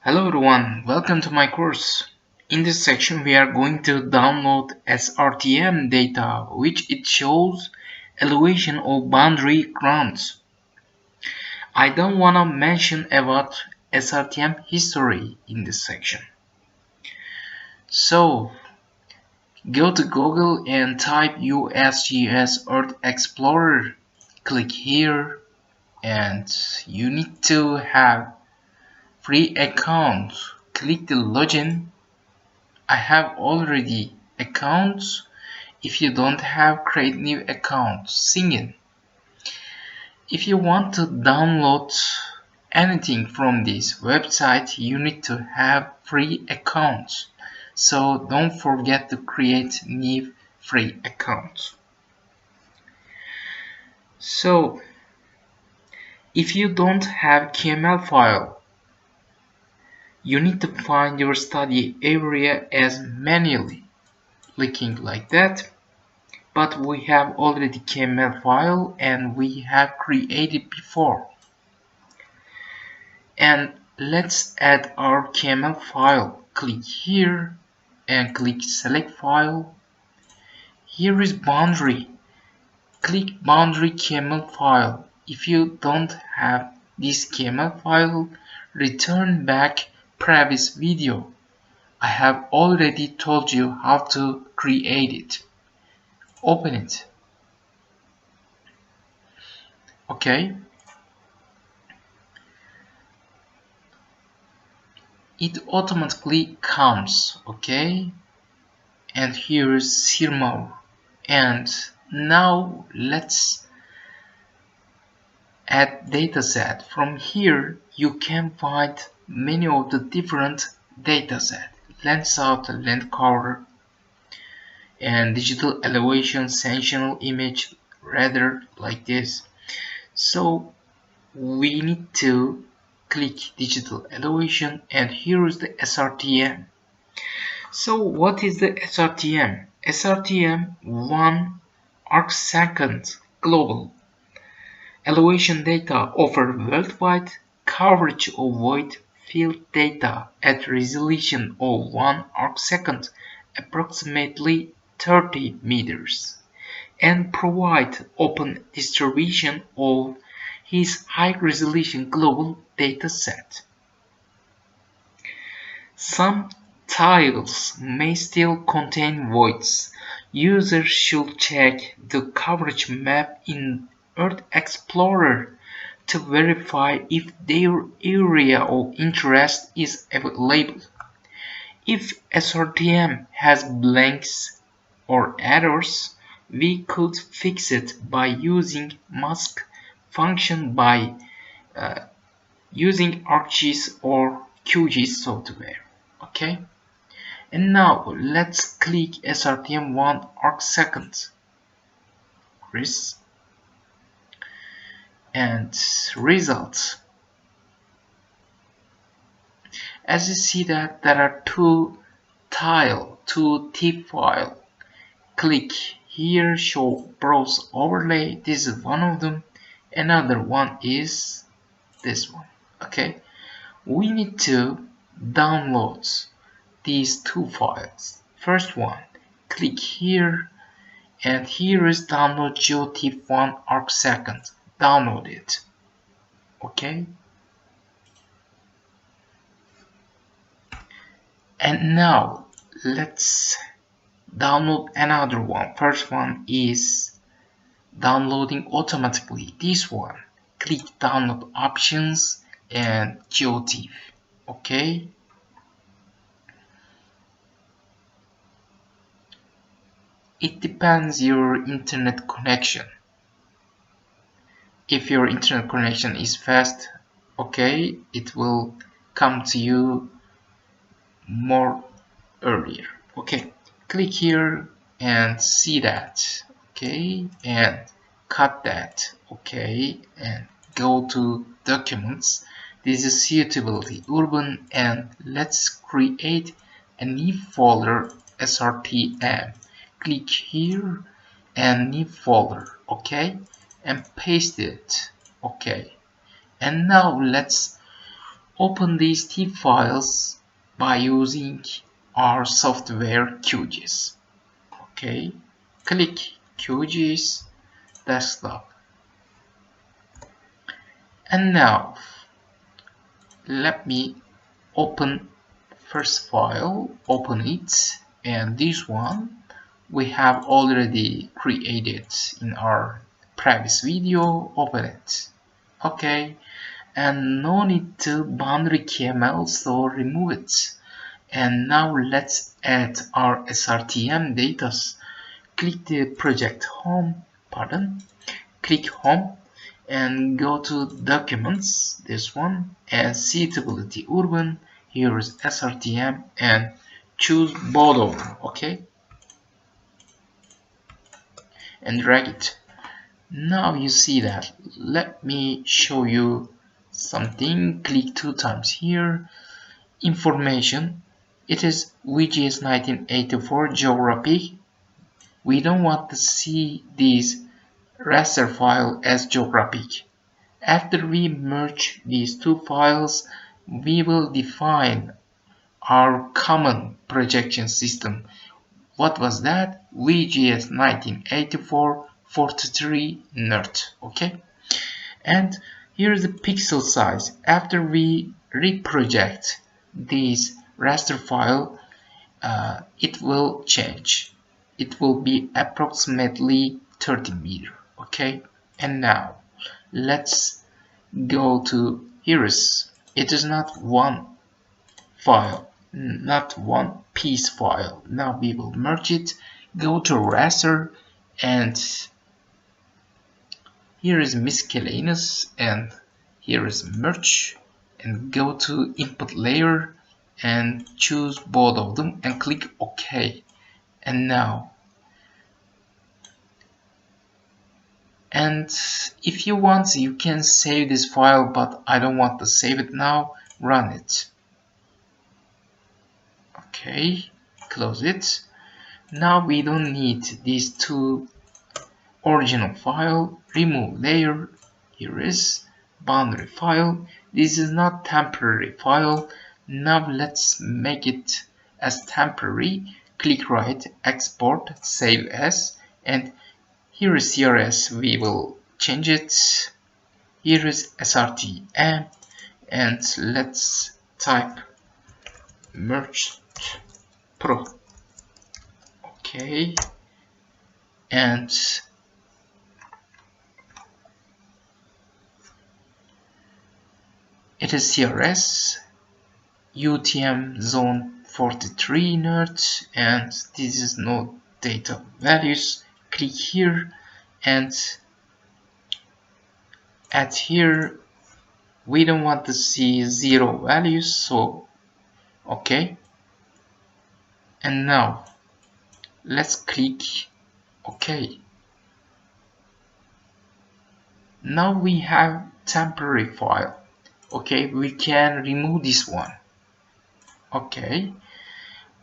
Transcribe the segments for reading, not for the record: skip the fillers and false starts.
Hello everyone, welcome to my course. In this section we are going to download SRTM data which it shows elevation of boundary grounds. I don't wanna mention about SRTM history in this section. So go to Google and type USGS Earth Explorer. Click here and you need to have free account. Click the login. I have already accounts. If you don't have, create new account. Singing. If you want to download anything from this website, you need to have free accounts. So don't forget to create new free accounts. So if you don't have KML file, you need to find your study area as manually, clicking like that. But we have already KML file and we have created before. And let's add our KML file. Click here and click select file. Here is boundary. Click boundary KML file. If you don't have this KML file, return back previous video. I have already told you how to create it. Open it. Okay. It automatically comes, okay, and here is Sirmau. And now let's add dataset. From here you can find many of the different dataset: Landsat, land cover, and digital elevation, sensational image, radar, like this. So we need to click digital elevation, and here is the SRTM. So what is the SRTM? SRTM 1 arcsecond global elevation data offer worldwide coverage of void field data at resolution of 1 arcsecond, approximately 30 meters, and provide open distribution of his high-resolution global dataset. Some tiles may still contain voids. Users should check the coverage map in Earth Explorer to verify if their area of interest is available. If SRTM has blanks or errors, we could fix it by using mask function by using ArcGIS or QGIS software. Okay, and now let's click SRTM 1 arcsecond and results. As you see that there are two TIFF file. Click here, show browse overlay. This is one of them. Another one is this one. Okay, we need to download these two files. First one, click here, and here is download GeoTIFF 1 arcsecond. Download it. Okay, and now let's download another one. First one is downloading automatically. This one, click download options and GeoTIFF. Okay, it depends your internet connection. If your internet connection is fast, okay, it will come to you more earlier. Okay, click here and see that. Okay, and cut that. Okay, and go to documents. This is suitability urban, and let's create a new folder SRTM. Click here and new folder. Okay, and paste it. Okay, and now let's open these TIFF files by using our software QGIS. Okay, click QGIS desktop, and now let me open first file, open it, and this one we have already created in our previous video. Open it. Okay, and no need to boundary KML, so remove it. And now let's add our SRTM data. Click the project home, click home and go to documents, this one, and suitability urban. Here is SRTM and choose both of them. Okay, and drag it. Now you see that. Let me show you something. Click 2 times here. Information. It is VGS 1984 geographic. We don't want to see this raster file as geographic. After we merge these two files, we will define our common projection system. What was that? VGS 1984 43 NERT. Okay, and here is the pixel size. After we reproject this raster file, it will change. It will be approximately 30 meter. Okay, and now let's go to here. It is not one file, not one piece file. Now we will merge it. Go to raster, and here is miscellaneous, and here is merge, and go to input layer and choose both of them and click OK. And now, and if you want, you can save this file, but I don't want to save it now. Run it. Okay, close it. Now we don't need these two original file. Remove layer. Here is boundary file. This is not temporary file. Now let's make it as temporary. Click right, export, save as, and here is CRS. We will change it. Here is SRTM, and let's type merged pro. Okay, and it is CRS UTM zone 43 NERT, and this is no data values. Click here and add here. We don't want to see 0 values, so okay. And now let's click OK. Now we have temporary file. Okay, we can remove this one. Okay,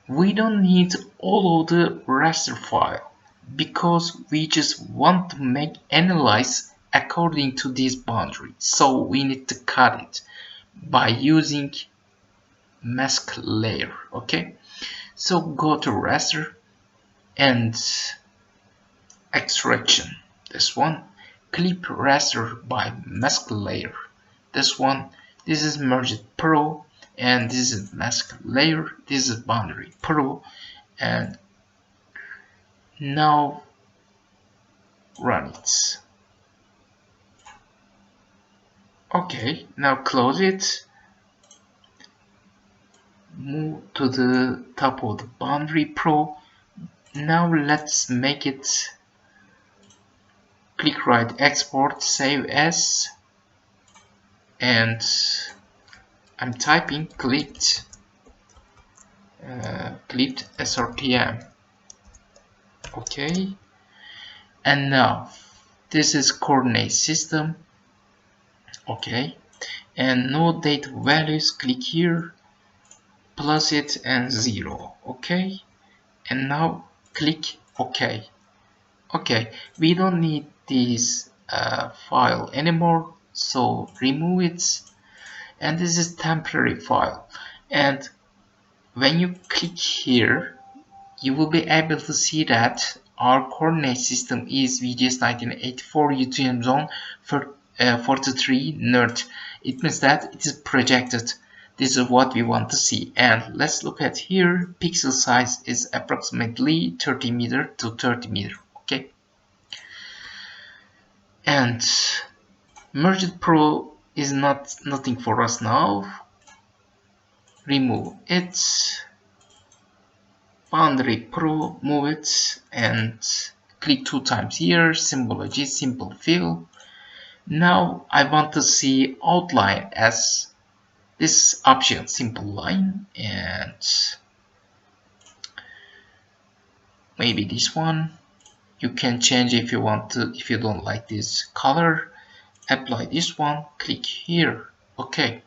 we don't need all of the raster file because we just want to make analyze according to this boundary. So we need to cut it by using mask layer. Okay, so go to raster and extraction, this one, clip raster by mask layer, this one. This is merged pro, and this is mask layer, this is boundary pro, and now run it. Okay, now close it. Move to the top of the boundary pro. Now let's make it. Click right, export, save as, and I'm typing clipped SRTM. Okay, and now this is coordinate system. Okay, and no data values. Click here, plus it and 0. Okay, and now click OK. Okay, we don't need this file anymore, so remove it. and this is temporary file. And when you click here, you will be able to see that our coordinate system is VGS 1984 UTM zone for 43 north. It means that it is projected. This is what we want to see. And let's look at here. Pixel size is approximately 30 meter to 30 meter. Okay. And Merged Pro is nothing for us now. Remove it. Boundary Pro, move it and click 2 times here. Symbology, simple fill. Now I want to see outline as this option, simple line, and maybe this one. You can change if you want to, if you don't like this color. Apply this one, click here. Okay.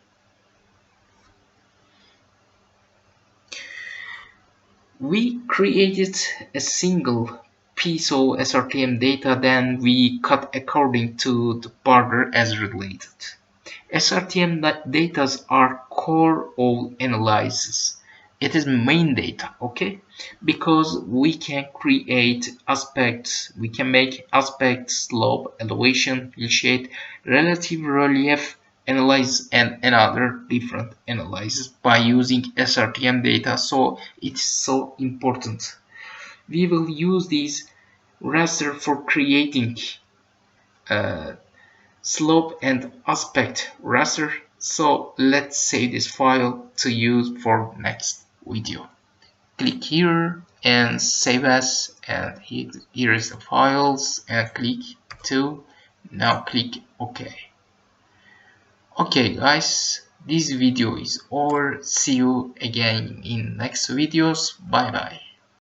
We created a single piece of SRTM data, then we cut according to the border as related. SRTM data are core of analysis. It is main data, okay? Because we can create aspects, we can make aspect, slope, elevation, hillshade, relative relief analysis, and another different analysis by using SRTM data. So it's so important. We will use these raster for creating slope and aspect raster. So let's save this file to use for next video. Click here and save as, and here is the files, and click to, now click OK. Okay guys, this video is over. See you again in next videos. Bye bye.